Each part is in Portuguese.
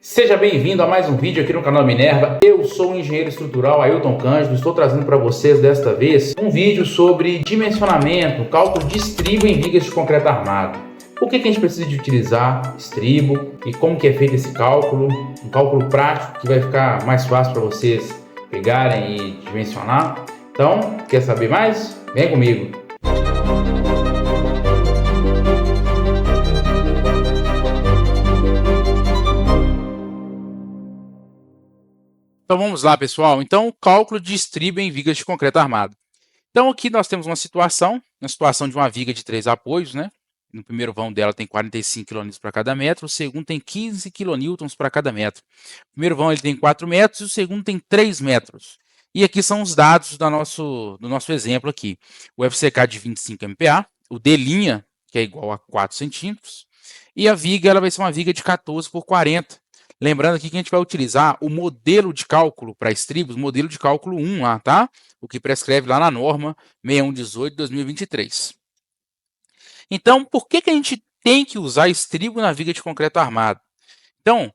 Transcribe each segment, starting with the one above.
Seja bem-vindo a mais um vídeo aqui no canal Minerva. Eu sou o engenheiro estrutural Ailton Cândido. Estou trazendo para vocês desta vez um vídeo sobre dimensionamento, cálculo de estribo em vigas de concreto armado. Por que a gente precisa de utilizar estribo e como que é feito esse cálculo? Um cálculo prático que vai ficar mais fácil para vocês pegarem e dimensionar. Então, quer saber mais? Vem comigo! Então vamos lá, pessoal. Então, cálculo de estribo em vigas de concreto armado. Então aqui nós temos uma situação de uma viga de 3 apoios, né? No primeiro vão dela tem 45 kN para cada metro, o segundo tem 15 kN para cada metro. O primeiro vão ele tem 4 metros e o segundo tem 3 metros. E aqui são os dados do nosso exemplo aqui. O FCK de 25 MPa, o D', que é igual a 4 centímetros, e a viga ela vai ser uma viga de 14 por 40. Lembrando aqui que a gente vai utilizar o modelo de cálculo para estribos, modelo de cálculo 1 lá, tá? O que prescreve lá na norma 6118/2023. Então, por que a gente tem que usar estribo na viga de concreto armado? Então,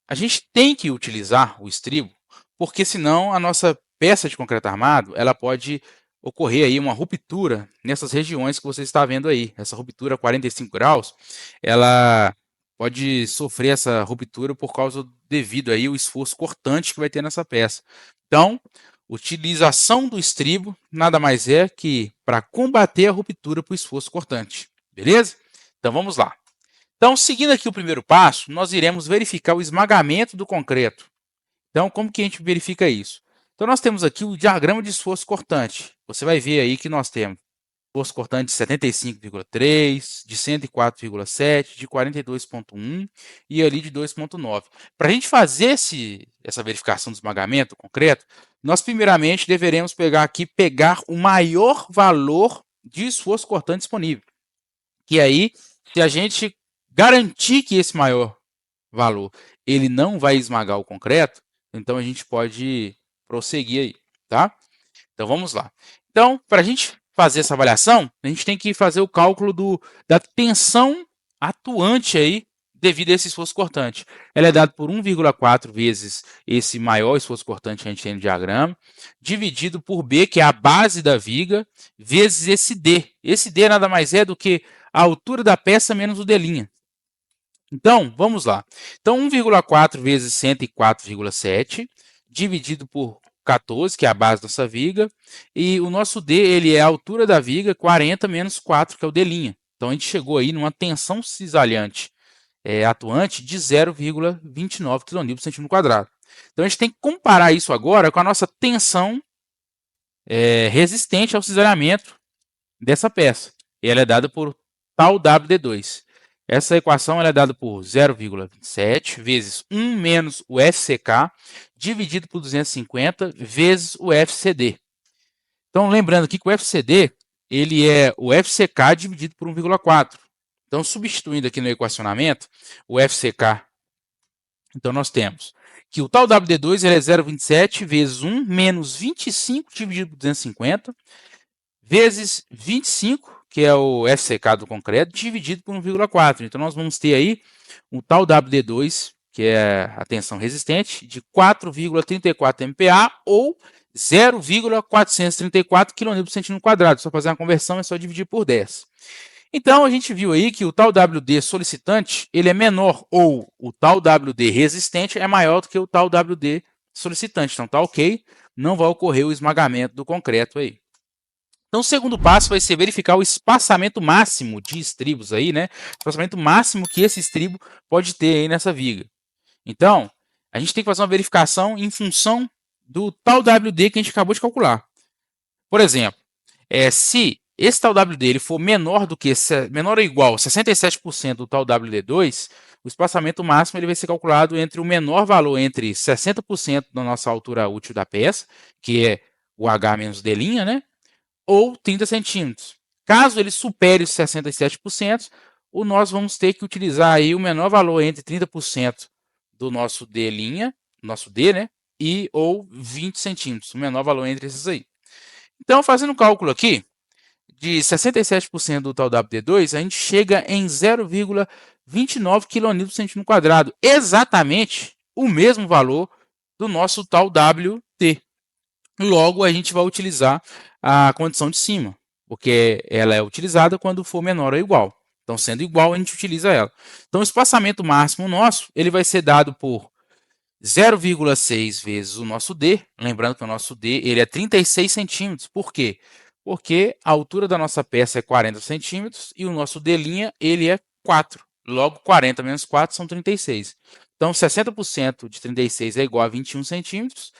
a gente tem que utilizar o estribo, porque senão a nossa peça de concreto armado, ela pode ocorrer aí uma ruptura nessas regiões que você está vendo aí. Essa ruptura 45 graus, ela pode sofrer essa ruptura por causa devido aí ao esforço cortante que vai ter nessa peça. Então, utilização do estribo nada mais é que para combater a ruptura por esforço cortante. Beleza? Então, vamos lá. Então, seguindo aqui o primeiro passo, nós iremos verificar o esmagamento do concreto. Então, como que a gente verifica isso? Então, nós temos aqui o diagrama de esforço cortante. Você vai ver aí que nós temos esforço cortante de 75,3, de 104,7, de 42,1 e ali de 2,9. Para a gente fazer essa verificação do esmagamento concreto, nós primeiramente deveremos pegar o maior valor de esforço cortante disponível. Que aí, se a gente garantir que esse maior valor ele não vai esmagar o concreto, então a gente pode prosseguir aí, tá? Então vamos lá. Então, para a gente fazer essa avaliação, a gente tem que fazer o cálculo da tensão atuante aí devido a esse esforço cortante. Ela é dada por 1,4 vezes esse maior esforço cortante que a gente tem no diagrama, dividido por B, que é a base da viga, vezes esse D. Esse D nada mais é do que a altura da peça menos o D'. Então, vamos lá. Então, 1,4 vezes 104,7, dividido por 14, que é a base da nossa viga, e o nosso D ele é a altura da viga, 40 menos 4, que é o D'. Então, a gente chegou aí numa tensão cisalhante atuante de 0,29 kN por centímetro quadrado. Então, a gente tem que comparar isso agora com a nossa tensão resistente ao cisalhamento dessa peça. E ela é dada por tal WD2. Essa equação ela é dada por 0,27 vezes 1 menos o FCK, dividido por 250 vezes o FCD. Então, lembrando aqui que o FCD ele é o FCK dividido por 1,4. Então, substituindo aqui no equacionamento, o FCK, então nós temos que o tal WD2 ele é 0,27 vezes 1 menos 25 dividido por 250, vezes 25, que é o FCK do concreto, dividido por 1,4. Então, nós vamos ter aí um tal WD2, que é a tensão resistente, de 4,34 MPa ou 0,434 kN por centímetro quadrado. Só fazer uma conversão é só dividir por 10. Então, a gente viu aí que o tal WD solicitante ele é menor, ou o tal WD resistente é maior do que o tal WD solicitante. Então, tá ok, não vai ocorrer o esmagamento do concreto aí. Então, o segundo passo vai ser verificar o espaçamento máximo de estribos aí, né? O espaçamento máximo que esse estribo pode ter aí nessa viga. Então, a gente tem que fazer uma verificação em função do tal WD que a gente acabou de calcular. Por exemplo, se esse tal WD ele for menor ou igual a 67% do tal WD2, o espaçamento máximo ele vai ser calculado entre o menor valor entre 60% da nossa altura útil da peça, que é o H menos D', né? Ou 30 centímetros. Caso ele supere os 67%, nós vamos ter que utilizar aí o menor valor entre 30% do nosso D', nosso D, né? Ou 20 centímetros, o menor valor entre esses aí. Então, fazendo o cálculo aqui, de 67% do tal WD2, a gente chega em 0,29 29 kN por centímetro quadrado, exatamente o mesmo valor do nosso tal WT. Logo, a gente vai utilizar a condição de cima, porque ela é utilizada quando for menor ou igual. Então, sendo igual, a gente utiliza ela. Então, o espaçamento máximo nosso ele vai ser dado por 0,6 vezes o nosso D. Lembrando que o nosso D ele é 36 centímetros. Por quê? Porque a altura da nossa peça é 40 centímetros e o nosso D' ele é 4. Logo, 40 menos 4 são 36. Então, 60% de 36 é igual a 21 centímetros.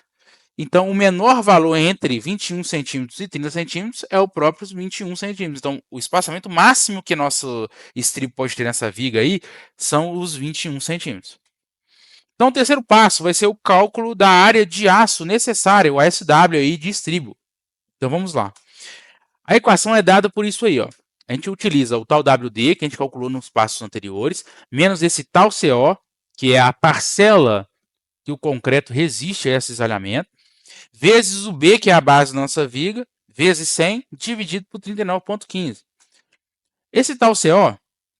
Então, o menor valor entre 21 centímetros e 30 centímetros é o próprio 21 centímetros. Então, o espaçamento máximo que nosso estribo pode ter nessa viga aí são os 21 centímetros. Então, o terceiro passo vai ser o cálculo da área de aço necessária, o ASW aí de estribo. Então, vamos lá. A equação é dada por isso aí, ó. A gente utiliza o tal WD, que a gente calculou nos passos anteriores, menos esse tal CO, que é a parcela que o concreto resiste a esse isolamento, vezes o B, que é a base da nossa viga, vezes 100, dividido por 39,15. Esse tal CO,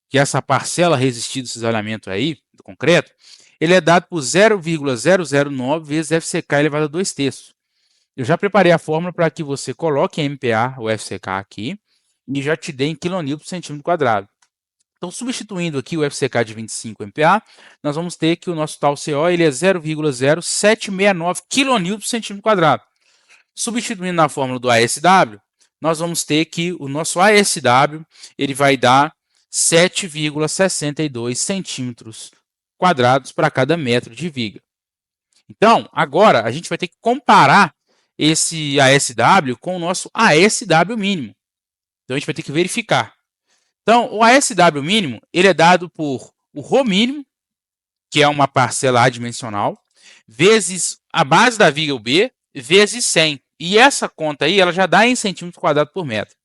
que é essa parcela resistida desse isolamento aí, do concreto, ele é dado por 0,009 vezes FCK elevado a 2/3. Eu já preparei a fórmula para que você coloque em MPa o FCK aqui e já te dê em kN por centímetro quadrado. Então, substituindo aqui o FCK de 25 MPa, nós vamos ter que o nosso tal CO ele é 0,0769 kN por centímetro quadrado. Substituindo na fórmula do ASW, nós vamos ter que o nosso ASW ele vai dar 7,62 centímetros quadrados para cada metro de viga. Então, agora a gente vai ter que comparar esse ASW com o nosso ASW mínimo. Então, a gente vai ter que verificar. Então, o ASW mínimo ele é dado por o ρ mínimo, que é uma parcela adimensional, vezes a base da viga, o B, vezes 100. E essa conta aí ela já dá em centímetros quadrados por metro.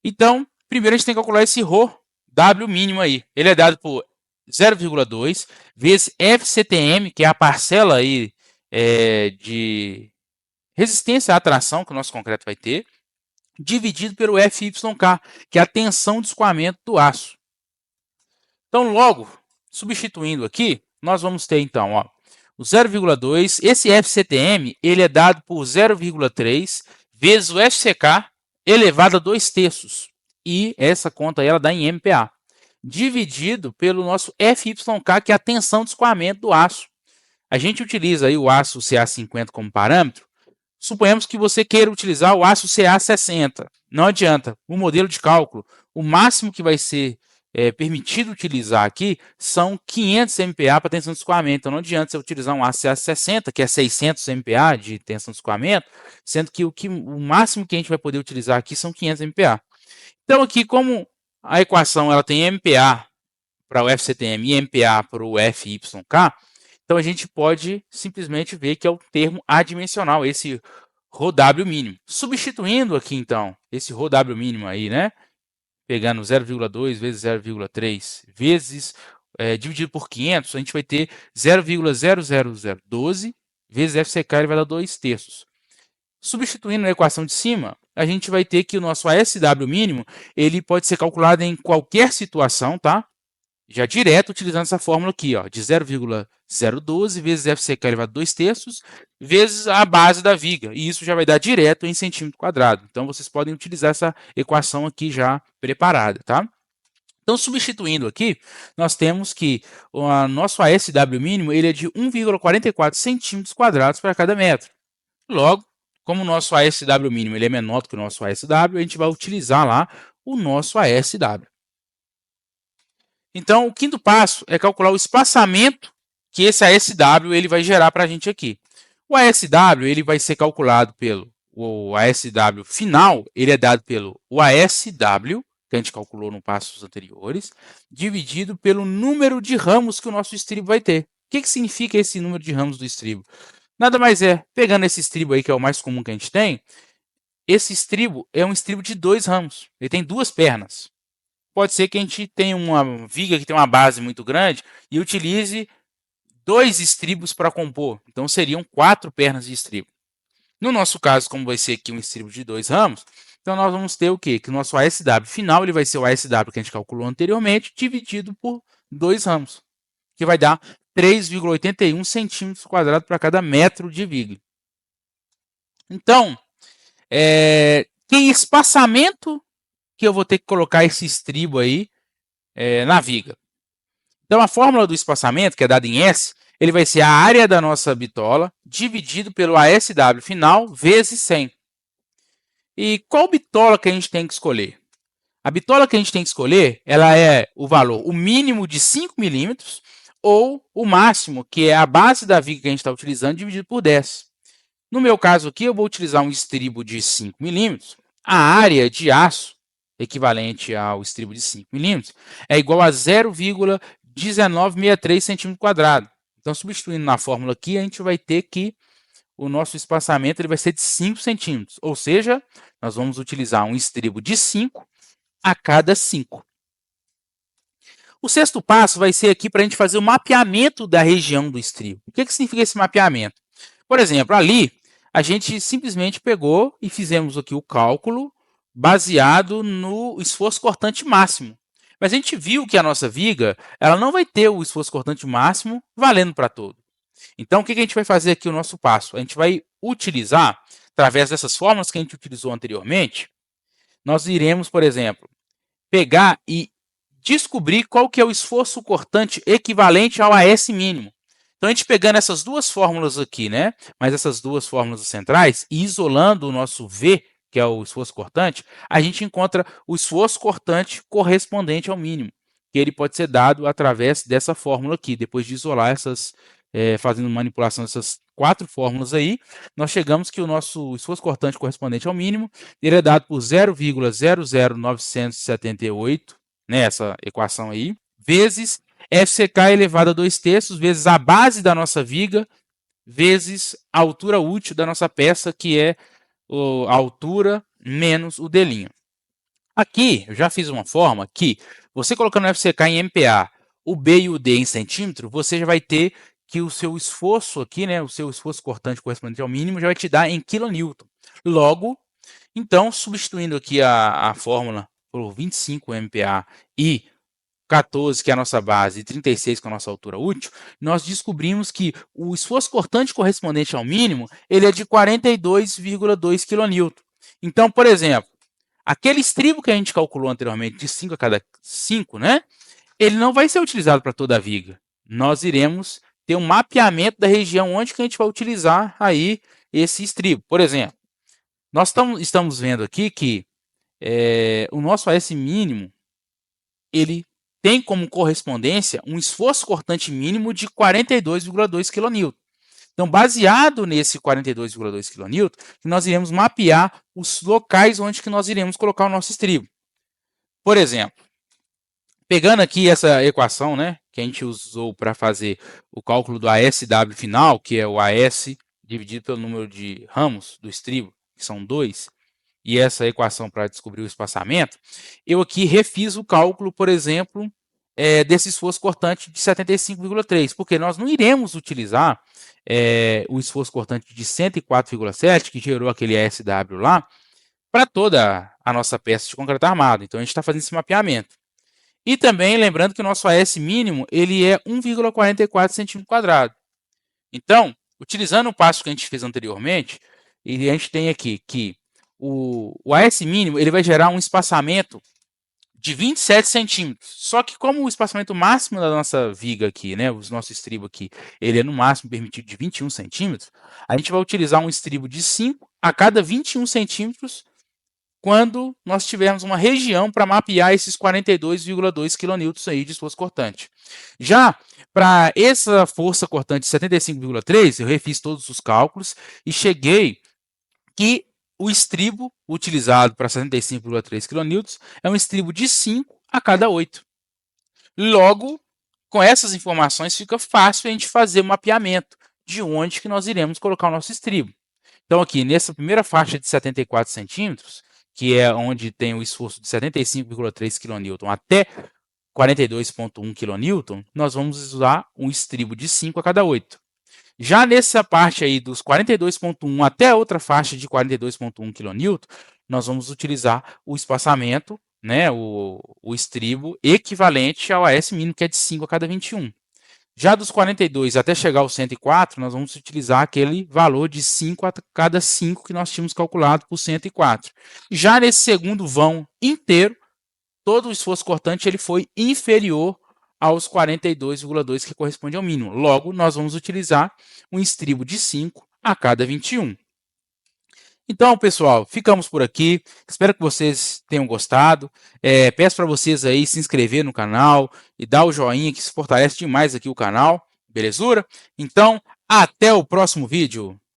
Então, primeiro a gente tem que calcular esse ρ W mínimo aí. Ele é dado por 0,2 vezes FCTM, que é a parcela aí, de resistência à atração que o nosso concreto vai ter, dividido pelo FYK, que é a tensão de escoamento do aço. Então, logo, substituindo aqui, nós vamos ter, então, ó, o 0,2, esse FCTM, ele é dado por 0,3 vezes o FCK elevado a 2/3. E essa conta aí, ela dá em MPa. Dividido pelo nosso FYK, que é a tensão de escoamento do aço. A gente utiliza aí o aço CA50 como parâmetro. Suponhamos que você queira utilizar o aço CA60. Não adianta. O modelo de cálculo, o máximo que vai ser permitido utilizar aqui são 500 MPa para tensão de escoamento. Então, não adianta você utilizar um aço CA60, que é 600 MPa de tensão de escoamento, sendo que o máximo que a gente vai poder utilizar aqui são 500 MPa. Então, aqui, como a equação ela tem MPa para o FCTM e MPa para o FYK, então a gente pode simplesmente ver que é o termo adimensional, esse ρW mínimo. Substituindo aqui, então, esse ρW mínimo aí, né? Pegando 0,2 vezes 0,3 vezes dividido por 500, a gente vai ter 0,00012 vezes FCK elevado a 2/3. Substituindo na equação de cima, a gente vai ter que o nosso ASW mínimo ele pode ser calculado em qualquer situação, tá? Já direto utilizando essa fórmula aqui, ó, de 0,012 vezes FCK elevado a 2/3 vezes a base da viga. E isso já vai dar direto em centímetro quadrado. Então, vocês podem utilizar essa equação aqui já preparada, tá? Então, substituindo aqui, nós temos que o nosso ASW mínimo ele é de 1,44 centímetros quadrados para cada metro. Logo, como o nosso ASW mínimo ele é menor do que o nosso ASW, a gente vai utilizar lá o nosso ASW. Então, o quinto passo é calcular o espaçamento que esse ASW ele vai gerar para a gente aqui. O ASW ele vai ser calculado pelo o ASW final, ele é dado pelo o ASW, que a gente calculou nos passos anteriores, dividido pelo número de ramos que o nosso estribo vai ter. O que significa esse número de ramos do estribo? Nada mais é, pegando esse estribo aí, que é o mais comum que a gente tem, esse estribo é um estribo de 2 ramos, ele tem 2 pernas. Pode ser que a gente tenha uma viga que tem uma base muito grande e utilize 2 estribos para compor. Então, seriam 4 pernas de estribo. No nosso caso, como vai ser aqui um estribo de 2 ramos, então nós vamos ter o quê? Que o nosso ASW final ele vai ser o ASW que a gente calculou anteriormente, dividido por 2 ramos, que vai dar 3,81 centímetros quadrados para cada metro de viga. Então, que espaçamento que eu vou ter que colocar esse estribo aí na viga? Então, a fórmula do espaçamento, que é dada em S, ele vai ser a área da nossa bitola dividido pelo ASW final vezes 100. E qual bitola que a gente tem que escolher? A bitola que a gente tem que escolher, ela é o valor, o mínimo de 5 milímetros ou o máximo, que é a base da viga que a gente está utilizando, dividido por 10. No meu caso aqui, eu vou utilizar um estribo de 5 milímetros. A área de aço, equivalente ao estribo de 5 milímetros, é igual a 0,1963 centímetros quadrados. Então, substituindo na fórmula aqui, a gente vai ter que o nosso espaçamento ele vai ser de 5 centímetros. Ou seja, nós vamos utilizar um estribo de 5 a cada 5. O sexto passo vai ser aqui para a gente fazer o mapeamento da região do estribo. O que significa esse mapeamento? Por exemplo, ali a gente simplesmente pegou e fizemos aqui o cálculo baseado no esforço cortante máximo. Mas a gente viu que a nossa viga ela não vai ter o esforço cortante máximo valendo para todo. Então, o que a gente vai fazer aqui o nosso passo? A gente vai utilizar, através dessas fórmulas que a gente utilizou anteriormente, nós iremos, por exemplo, pegar e descobrir qual que é o esforço cortante equivalente ao AS mínimo. Então, a gente pegando essas duas fórmulas aqui, né? Mas essas duas fórmulas centrais, e isolando o nosso V, que é o esforço cortante, a gente encontra o esforço cortante correspondente ao mínimo, que ele pode ser dado através dessa fórmula aqui. Depois de isolar essas, fazendo manipulação dessas 4 fórmulas aí, nós chegamos que o nosso esforço cortante correspondente ao mínimo, ele é dado por 0,00978, né, essa equação aí, vezes FCK elevado a 2/3, vezes a base da nossa viga, vezes a altura útil da nossa peça, que é a altura menos o D'. Aqui, eu já fiz uma forma que, você colocando o FCK em MPa, o B e o D em centímetro, você já vai ter que o seu esforço aqui, né, o seu esforço cortante correspondente ao mínimo, já vai te dar em kilonewton. Logo, então, substituindo aqui a fórmula por 25 MPa e 14, que é a nossa base, e 36, que é a nossa altura útil, nós descobrimos que o esforço cortante correspondente ao mínimo, ele é de 42,2 kN. Então, por exemplo, aquele estribo que a gente calculou anteriormente, de 5 a cada 5, né? Ele não vai ser utilizado para toda a viga. Nós iremos ter um mapeamento da região onde que a gente vai utilizar aí esse estribo. Por exemplo, nós estamos vendo aqui que o nosso AS mínimo, ele tem como correspondência um esforço cortante mínimo de 42,2 kN. Então, baseado nesse 42,2 kN, nós iremos mapear os locais onde que nós iremos colocar o nosso estribo. Por exemplo, pegando aqui essa equação, né, que a gente usou para fazer o cálculo do ASW final, que é o AS dividido pelo número de ramos do estribo, que são 2, e essa equação para descobrir o espaçamento, eu aqui refiz o cálculo, por exemplo, desse esforço cortante de 75,3, porque nós não iremos utilizar o esforço cortante de 104,7, que gerou aquele ASW lá, para toda a nossa peça de concreto armado. Então, a gente está fazendo esse mapeamento. E também, lembrando que o nosso AS mínimo ele é 1,44 centímetro quadrado. Então, utilizando o passo que a gente fez anteriormente, a gente tem aqui que o AS mínimo ele vai gerar um espaçamento de 27 centímetros. Só que como o espaçamento máximo da nossa viga aqui, né, o nosso estribo aqui, ele é no máximo permitido de 21 centímetros, a gente vai utilizar um estribo de 5 a cada 21 centímetros quando nós tivermos uma região para mapear esses 42,2 kN aí de esforço cortante. Já para essa força cortante de 75,3, eu refiz todos os cálculos e cheguei que o estribo utilizado para 75,3 kN é um estribo de 5 a cada 8. Logo, com essas informações, fica fácil a gente fazer o mapeamento de onde que nós iremos colocar o nosso estribo. Então, aqui, nessa primeira faixa de 74 centímetros, que é onde tem o esforço de 75,3 kN até 42,1 kN, nós vamos usar um estribo de 5 a cada 8. Já nessa parte aí dos 42,1 até a outra faixa de 42,1 kN, nós vamos utilizar o espaçamento né, o estribo equivalente ao AS mínimo, que é de 5 a cada 21. Já dos 42 até chegar aos 104, nós vamos utilizar aquele valor de 5 a cada 5 que nós tínhamos calculado por 104. Já nesse segundo vão inteiro, todo o esforço cortante ele foi inferior aos 42,2 que corresponde ao mínimo. Logo, nós vamos utilizar um estribo de 5 a cada 21. Então, pessoal, ficamos por aqui. Espero que vocês tenham gostado. Peço para vocês aí se inscrever no canal e dar o joinha, que isso fortalece demais aqui o canal. Belezura? Então, até o próximo vídeo.